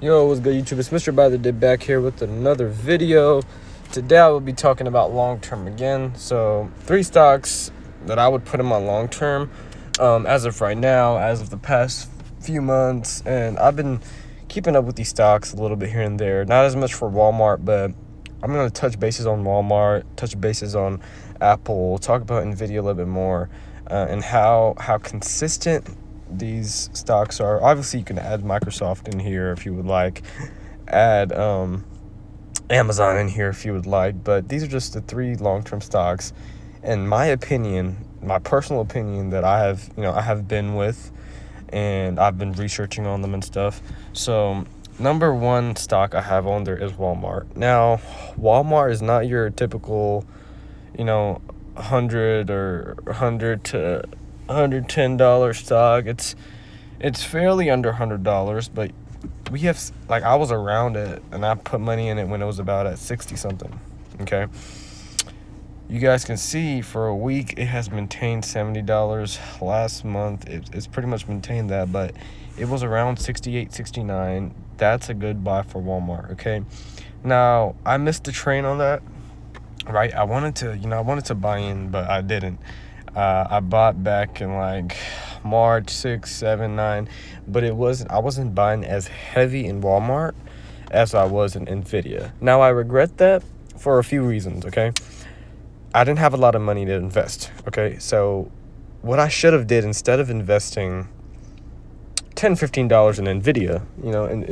Yo, what's good, YouTube? It's Mr.BuyTheDip back here with another video. Today I will be talking about long-term again. So 3 stocks that I would put in my long-term as of right now, as of the past few months. And I've been keeping up with these stocks a little bit here and there. Not as much for Walmart, but I'm going to touch bases on Walmart, touch bases on Apple, talk about NVIDIA a little bit more, and how consistent these stocks are. Obviously, you can add Microsoft in here if you would like, add Amazon in here if you would like, but these are just the 3 long-term stocks, in my opinion, my personal opinion, that I have been with, and I've been researching on them and stuff. So number 1 stock I have on there is Walmart. Now, Walmart is not your typical, 100 or $110 stock. It's fairly under $100, but we have, like, I was around it and I put money in it when it was about at 60 something. Okay, you guys can see for a week it has maintained $70. Last month it's pretty much maintained that, but it was around 68, 69. That's a good buy for Walmart. Okay, now I missed the train on that, right? I wanted to buy in, but I didn't. I bought back in like March 6, 7, 9, but I wasn't buying as heavy in Walmart as I was in NVIDIA. Now, I regret that for a few reasons, okay? I didn't have a lot of money to invest, okay? So what I should have did, instead of investing $10, $15 in NVIDIA, and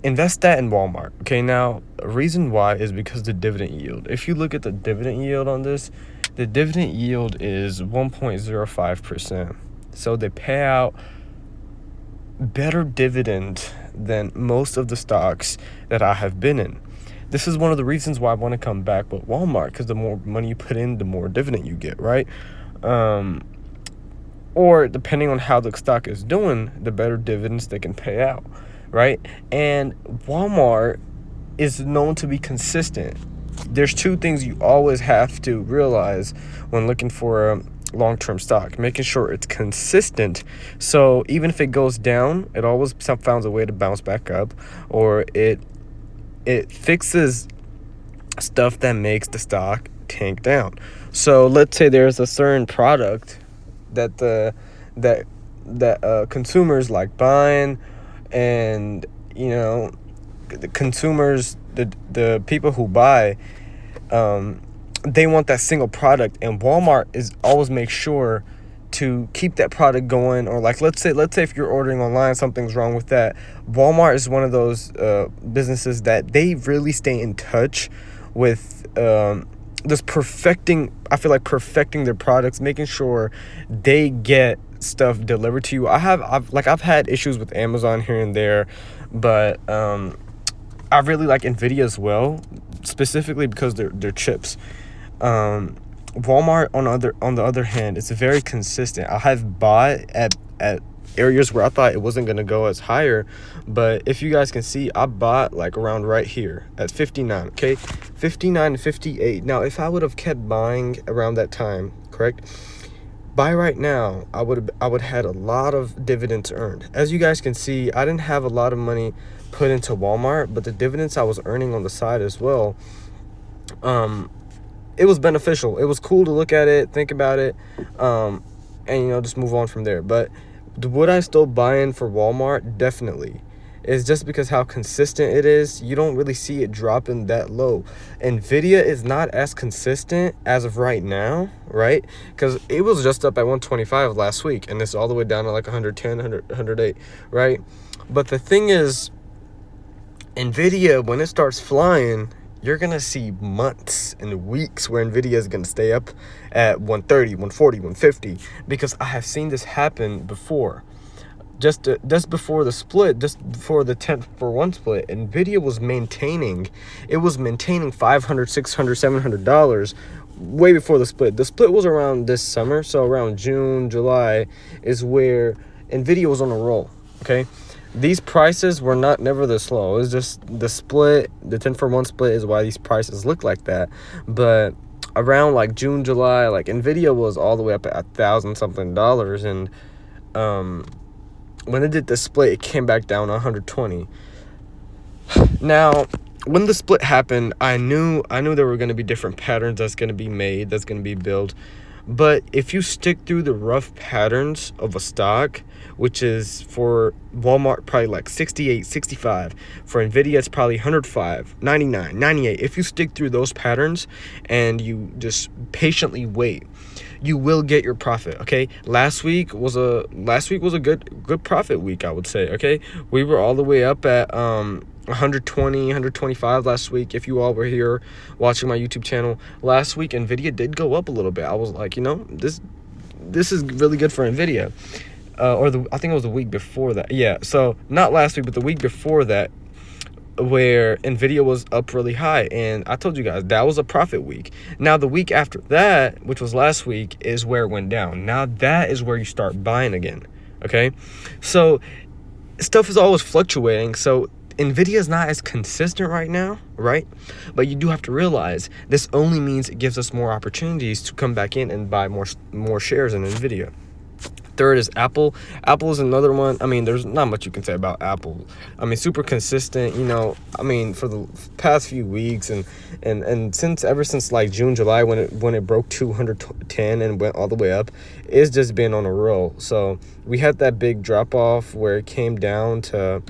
invest that in Walmart. Okay, now, a reason why is because the dividend yield. If you look at the dividend yield on this, the dividend yield is 1.05%. So they pay out better dividend than most of the stocks that I have been in. This is one of the reasons why I want to come back with Walmart, because the more money you put in, the more dividend you get, right? Or depending on how the stock is doing, the better dividends they can pay out, right? And Walmart is known to be consistent. There's 2 things you always have to realize when looking for a long-term stock: making sure it's consistent, so even if it goes down, it always finds a way to bounce back up, or it fixes stuff that makes the stock tank down. So let's say there's a certain product that consumers like buying, and the consumers, the people who buy, they want that single product, and Walmart is always make sure to keep that product going. Or like, let's say if you're ordering online, something's wrong with that, Walmart is one of those businesses that they really stay in touch with, just perfecting their products, making sure they get stuff delivered to you. I've had issues with Amazon here and there, but I really like NVIDIA as well, specifically because they're chips. Walmart, on the other hand, it's very consistent. I have bought at areas where I thought it wasn't going to go as higher, but if you guys can see, I bought like around right here at 59. Okay, 59 and 58. Now, if I would have kept buying around that time, correct, by right now, I would had a lot of dividends earned. As you guys can see, I didn't have a lot of money put into Walmart, but the dividends I was earning on the side as well, it was beneficial. It was cool to look at it, think about it, and just move on from there. But would I still buy in for Walmart? Definitely. It's just because how consistent it is. You don't really see it dropping that low. NVIDIA is not as consistent as of right now, right? Because it was just up at 125 last week, and it's all the way down to like 110, 108, right? But the thing is, NVIDIA, when it starts flying, you're going to see months and weeks where NVIDIA is going to stay up at 130, 140, 150, because I have seen this happen before. Just before the split, just before the 10-for-1 split, NVIDIA was maintaining $500, $600, $700 way before the split. The split was around this summer, so around June, July is where NVIDIA was on a roll, okay? These prices were never this low. It was just the split, the 10-for-1 split is why these prices look like that. But around like June, July, like NVIDIA was all the way up at $1,000 something, and when it did the split, it came back down to 120. Now, when the split happened, I knew there were going to be different patterns that's going to be made, that's going to be built. But if you stick through the rough patterns of a stock, which is for Walmart probably like 68, 65, for Nvidia it's probably 105, 99, 98. If you stick through those patterns and you just patiently wait, you will get your profit. Okay, last week was a good profit week, I would say. Okay, we were all the way up at 120, 125 last week. If you all were here watching my YouTube channel last week, Nvidia did go up a little bit. I was like, this is really good for Nvidia. I think it was the week before that. Yeah, so not last week, but the week before that, where Nvidia was up really high, and I told you guys that was a profit week. Now the week after that, which was last week, is where it went down. Now that is where you start buying again. Okay, so stuff is always fluctuating, so Nvidia is not as consistent right now, right? But you do have to realize this only means it gives us more opportunities to come back in and buy more shares in Nvidia. Third is Apple. Apple is another one. I mean, there's not much you can say about Apple. I mean, super consistent, I mean, for the past few weeks and ever since like June, July, when it broke 210 and went all the way up, it's just been on a roll. So we had that big drop off where it came down to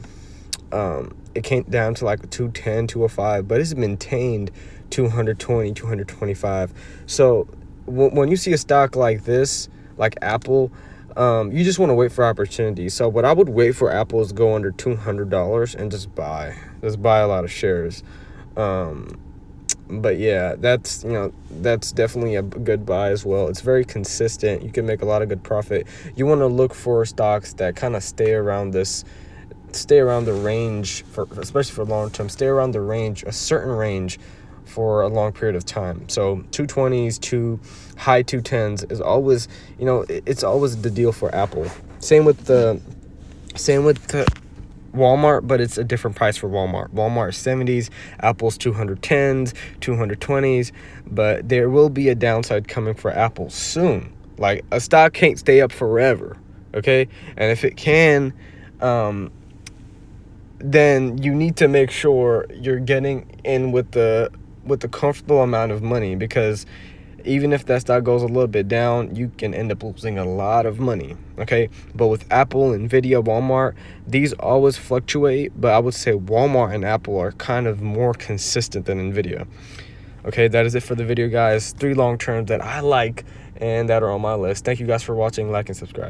like 210, 205, but it's maintained 220, 225. So when you see a stock like this, like Apple, you just want to wait for opportunities. So what I would wait for Apple is go under $200 and just buy a lot of shares. But yeah, that's definitely a good buy as well. It's very consistent. You can make a lot of good profit. You want to look for stocks that kind of stay around the range, especially for long term, a certain range for a long period of time. So 220s to high 210s is always, it's always the deal for Apple. Same with the Walmart, but it's a different price for Walmart. Walmart is 70s, Apple's 210s, 220s, but there will be a downside coming for Apple soon. Like, a stock can't stay up forever, okay? And if it can, then you need to make sure you're getting in with the comfortable amount of money, because even if that stock goes a little bit down, you can end up losing a lot of money, okay? But with Apple, Nvidia, Walmart, these always fluctuate, but I would say Walmart and Apple are kind of more consistent than Nvidia. Okay, that is it for the video, guys. 3 long terms that I like and that are on my list. Thank you guys for watching. Like and subscribe.